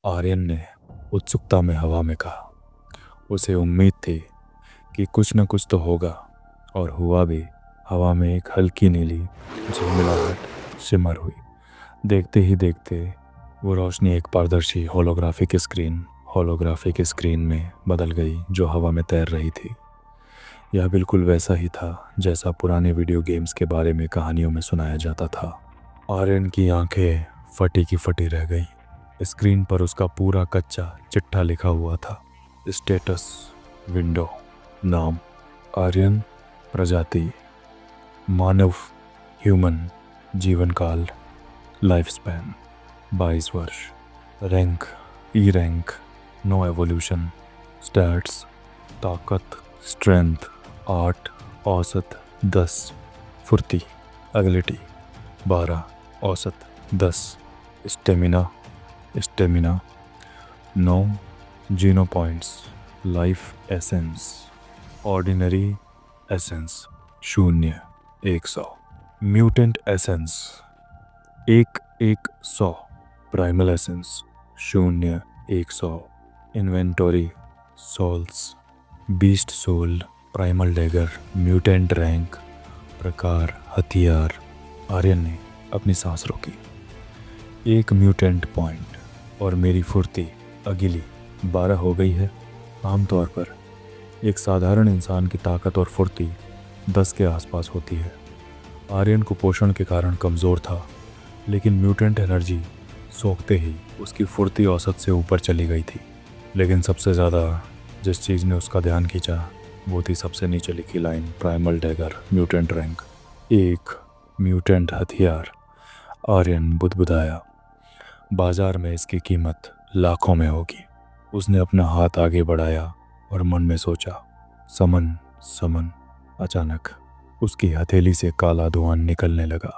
आर्यन ने उत्सुकता में हवा में कहा। उसे उम्मीद थी कि कुछ न कुछ तो होगा, और हुआ भी। हवा में एक हल्की नीली झिलमिलाहट सिमर हुई। देखते ही देखते वो रोशनी एक पारदर्शी होलोग्राफिक स्क्रीन में बदल गई जो हवा में तैर रही थी। यह बिल्कुल वैसा ही था जैसा पुराने वीडियो गेम्स के बारे में कहानियों में सुनाया जाता था। आर्यन की आंखें फटी की फटी रह गईं। स्क्रीन पर उसका पूरा कच्चा चिट्ठा लिखा हुआ था। स्टेटस विंडो, नाम आर्यन, प्रजाति मानव, ह्यूमन, जीवन काल लाइफ स्पैन 22 वर्ष, rank E rank, no evolution, stats ताकत स्ट्रेंथ 8, औसत 10, फुर्ती एबिलिटी 12, औसत 10, stamina 9, gene points, life essence ordinary essence 0, 100, mutant essence 1, 100, primal essence 0, 100, inventory souls, beast soul, primal dagger, mutant rank, प्रकार हथियार। आर्यन ने अपनी सांस रोकी। 1 म्यूटेंट पॉइंट और मेरी फुर्ती अगली 12 हो गई है। आमतौर पर एक साधारण इंसान की ताकत और फुर्ती 10 के आसपास होती है। आर्यन कुपोषण के कारण कमज़ोर था, लेकिन म्यूटेंट एनर्जी सोखते ही उसकी फुर्ती औसत से ऊपर चली गई थी। लेकिन सबसे ज़्यादा जिस चीज़ ने उसका ध्यान खींचा वो थी सबसे नीचे लिखी line, primal dagger, mutant rank, 1 mutant हथियार। आर्यन बुदबुदाया, बाजार में इसकी कीमत लाखों में होगी। उसने अपना हाथ आगे बढ़ाया और मन में सोचा, समन समन। अचानक उसकी हथेली से काला धुआं निकलने लगा।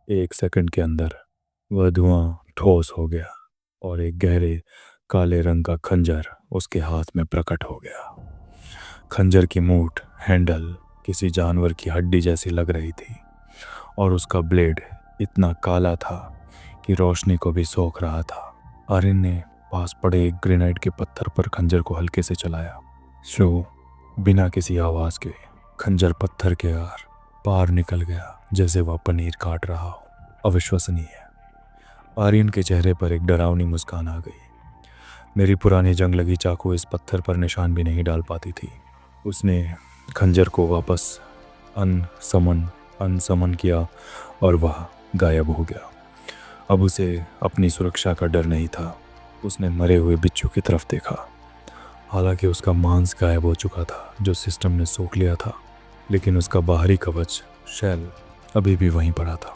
1 सेकंड के अंदर वह धुआं ठोस हो गया और एक गहरे काले रंग का खंजर उसके हाथ में प्रकट हो गया। खंजर की मूठ, हैंडल किसी जानवर की हड्डी जैसी लग रही थी और उसका ब्लेड इतना काला था कि रोशनी को भी सोख रहा था। आर्यन ने पास पड़े एक ग्रेनाइट के पत्थर पर खंजर को हल्के से चलाया। बिना किसी आवाज के खंजर पत्थर के पार निकल गया, जैसे वह पनीर काट रहा हो। अविश्वसनीय। आर्यन के चेहरे पर एक डरावनी मुस्कान आ गई। मेरी पुरानी जंग लगी चाकू इस पत्थर पर निशान भी नहीं डाल पाती थी। उसने खंजर को वापस अनसमन किया और वह गायब हो गया। अब उसे अपनी सुरक्षा का डर नहीं था। उसने मरे हुए बिच्छू की तरफ देखा। हालांकि उसका मांस गायब हो चुका था जो सिस्टम ने सोख लिया था, लेकिन उसका बाहरी कवच शेल अभी भी वहीं पड़ा था।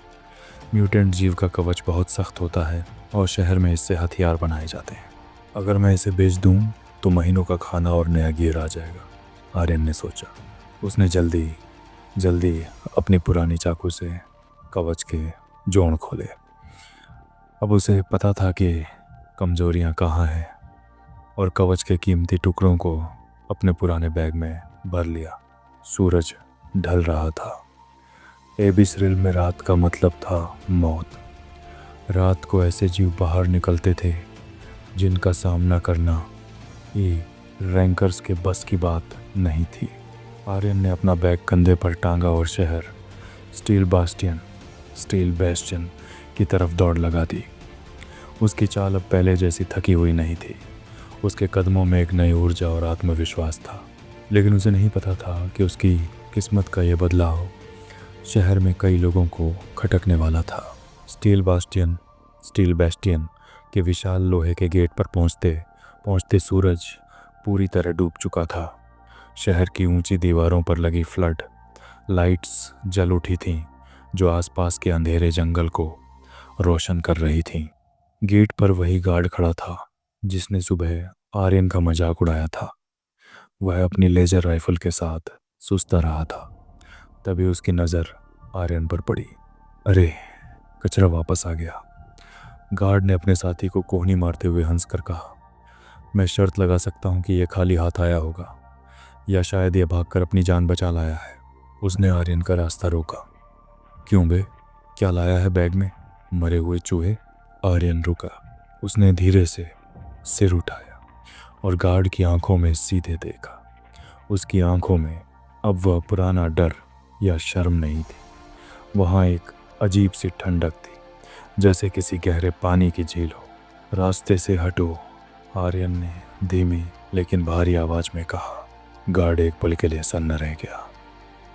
म्यूटेंट जीव का कवच बहुत सख्त होता है और शहर में इससे हथियार बनाए जाते हैं। अगर मैं इसे बेच दूं तो महीनों का खाना और नया गियर आ जाएगा, आर्यन ने सोचा। उसने जल्दी अपनी पुरानी चाकू से कवच के जोड़ खोले। अब उसे पता था कि कमजोरियां कहाँ हैं और कवच के कीमती टुकड़ों को अपने पुराने बैग में भर लिया। सूरज ढल रहा था। एबिसरिल में रात का मतलब था मौत। रात को ऐसे जीव बाहर निकलते थे जिनका सामना करना ये रैंकर्स के बस की बात नहीं थी। आर्यन ने अपना बैग कंधे पर टांगा और शहर स्टील बेस्टियन की तरफ दौड़ लगा दी। उसकी चाल अब पहले जैसी थकी हुई नहीं थी। उसके कदमों में एक नई ऊर्जा और आत्मविश्वास था, लेकिन उसे नहीं पता था कि उसकी किस्मत का यह बदलाव शहर में कई लोगों को खटकने वाला था। स्टील बेस्टियन के विशाल लोहे के गेट पर पहुंचते सूरज पूरी तरह डूब चुका था। शहर की ऊंची दीवारों पर लगी फ्लड लाइट्स जल उठी थीं, जो आसपास के अंधेरे जंगल को रोशन कर रही थीं। गेट पर वही गार्ड खड़ा था जिसने सुबह आर्यन का मजाक उड़ाया था। वह अपनी लेजर राइफल के साथ सुस्ता रहा था। तभी उसकी नज़र आर्यन पर पड़ी। अरे, कचरा वापस आ गया। गार्ड ने अपने साथी को कोहनी मारते हुए हंसकर कहा। मैं शर्त लगा सकता हूँ कि यह खाली हाथ आया होगा, या शायद यह भागकर अपनी जान बचा लाया है। उसने आर्यन का रास्ता रोका। क्यों बे, क्या लाया है बैग में? मरे हुए चूहे? आर्यन रुका। उसने धीरे से सिर उठाया और गार्ड की आंखों में सीधे देखा। उसकी आंखों में अब वह पुराना डर या शर्म नहीं थी, वहाँ एक अजीब सी ठंडक थी, जैसे किसी गहरे पानी की झील हो। रास्ते से हटो, आर्यन ने धीमी लेकिन भारी आवाज में कहा। गार्ड एक पल के लिए सन्न रह गया।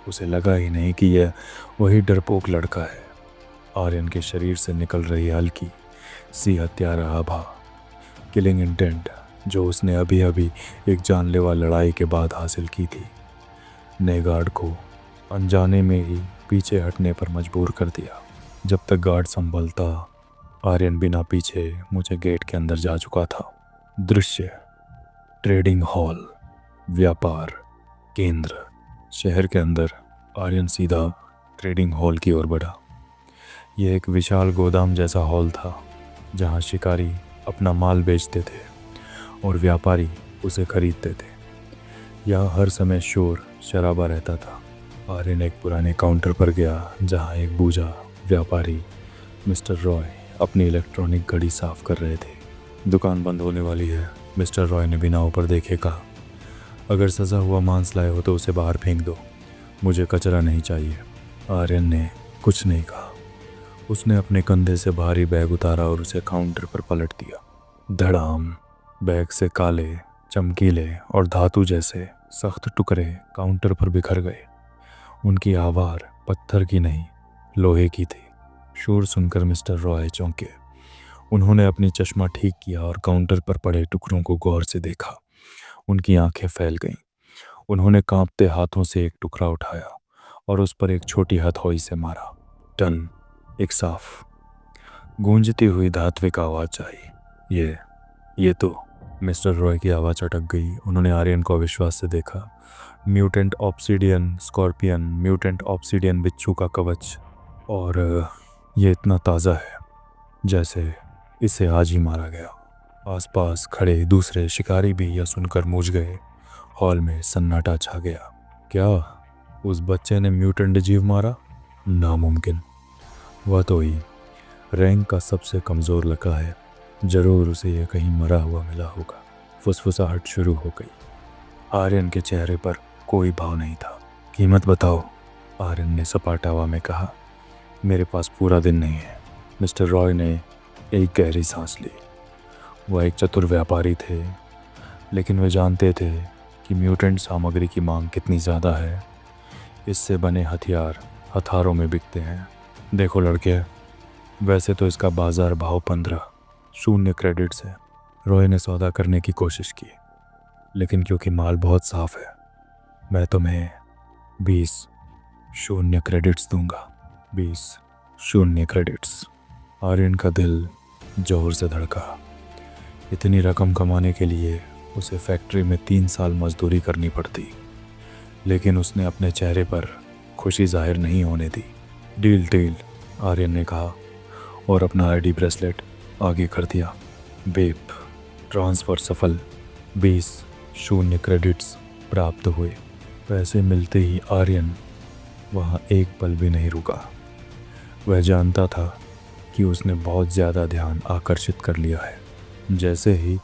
उसे लगा ही नहीं कि यह वही डरपोक लड़का है। आर्यन के शरीर से निकल रही हल्की सी हत्यारा आभा, किलिंग इंटेंट, जो उसने अभी अभी एक जानलेवा लड़ाई के बाद हासिल की थी, ने गार्ड को अनजाने में ही पीछे हटने पर मजबूर कर दिया। जब तक गार्ड संभलता, आर्यन बिना पीछे मुझे गेट के अंदर जा चुका था। दृश्य ट्रेडिंग हॉल, व्यापार केंद्र। शहर के अंदर आर्यन सीधा ट्रेडिंग हॉल की ओर बढ़ा। यह एक विशाल गोदाम जैसा हॉल था, जहां शिकारी अपना माल बेचते थे और व्यापारी उसे खरीदते थे। यहाँ हर समय शोर शराबा रहता था। आर्यन एक पुराने काउंटर पर गया, जहां एक बूढ़ा व्यापारी मिस्टर रॉय अपनी इलेक्ट्रॉनिक घड़ी साफ कर रहे थे। दुकान बंद होने वाली है, मिस्टर रॉय ने बिना ऊपर देखे कहा। अगर सजा हुआ मांस लाए हो तो उसे बाहर फेंक दो, मुझे कचरा नहीं चाहिए। आर्यन ने कुछ नहीं कहा। उसने अपने कंधे से भारी बैग उतारा और उसे काउंटर पर पलट दिया। धड़ाम, बैग से काले, चमकीले और धातु जैसे सख्त टुकड़े काउंटर पर बिखर गए। उनकी आवार पत्थर की नहीं, लोहे की थी। शोर सुनकर मिस्टर रॉय चौंके। उन्होंने अपनी चश्मा ठीक किया और काउंटर पर पड़े टुकड़ों को गौर से देखा। उनकी आंखें फैल गईं। उन्होंने कांपते हाथों से एक टुकड़ा उठाया और उस पर एक छोटी हथौड़ी से मारा। टन, एक साफ गूंजती हुई धात्विक आवाज आई। ये तो मिस्टर रॉय की आवाज़ अटक गई। उन्होंने आर्यन को अविश्वास से देखा। Mutant obsidian scorpion, mutant obsidian बिच्छू का कवच, और ये इतना ताज़ा है जैसे इसे आज ही मारा गया। आसपास खड़े दूसरे शिकारी भी यह सुनकर मूझ गए। हॉल में सन्नाटा छा गया। क्या उस बच्चे ने म्यूटेंट जीव मारा? नामुमकिन। वह तो ही रैंक का सबसे कमज़ोर लड़का है, जरूर उसे यह कहीं मरा हुआ मिला होगा। फुसफुसाहट शुरू हो गई। आर्यन के चेहरे पर कोई भाव नहीं था। कीमत बताओ, आर्यन ने सपाट आवाज़ में कहा। मेरे पास पूरा दिन नहीं है। मिस्टर रॉय ने एक गहरी सांस ली। वह एक चतुर व्यापारी थे, लेकिन वे जानते थे कि म्यूटेंट सामग्री की मांग कितनी ज़्यादा है। इससे बने हथियार हथारों में बिकते हैं। देखो लड़के, वैसे तो इसका बाजार भाव 15 शून्य क्रेडिट्स है। रॉय ने सौदा करने की कोशिश की, लेकिन क्योंकि माल बहुत साफ है, मैं तुम्हें 20 शून्य क्रेडिट्स दूंगा। 20 शून्य क्रेडिट्स। आर्यन का दिल जोर से धड़का। इतनी रकम कमाने के लिए उसे फैक्ट्री में 3 साल मजदूरी करनी पड़ती, लेकिन उसने अपने चेहरे पर खुशी जाहिर नहीं होने दी। डील डील, आर्यन ने कहा और अपना आईडी ब्रेसलेट आगे कर दिया। बेप, ट्रांसफ़र सफल। 20 शून्य क्रेडिट्स प्राप्त हुए। पैसे मिलते ही आर्यन वहाँ एक पल भी नहीं रुका। वह जानता था कि उसने बहुत ज़्यादा ध्यान आकर्षित कर लिया है। जैसे ही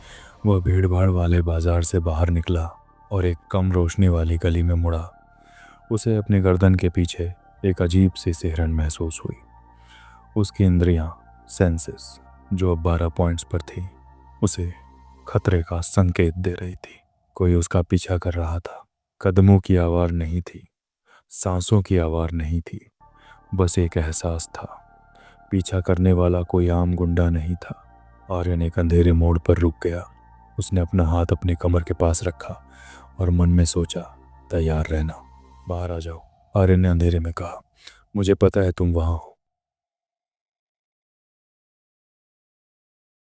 वह भीड़भाड़ वाले बाजार से बाहर निकला और एक कम रोशनी वाली गली में मुड़ा, उसे अपनी गर्दन के पीछे एक अजीब सी सिहरन महसूस हुई। उसकी इंद्रियां, सेंसेस, जो अब 12 पॉइंट्स पर थी, उसे खतरे का संकेत दे रही थी। कोई उसका पीछा कर रहा था। कदमों की आवाज़ नहीं थी, सांसों की आवाज़ नहीं थी, बस एक एहसास था। पीछा करने वाला कोई आम गुंडा नहीं था। आर्यन एक अंधेरे मोड़ पर रुक गया। उसने अपना हाथ अपने कमर के पास रखा और मन में सोचा, तैयार रहना, बाहर आ जाओ। आर्यन ने अंधेरे में कहा, मुझे पता है तुम वहाँ हो।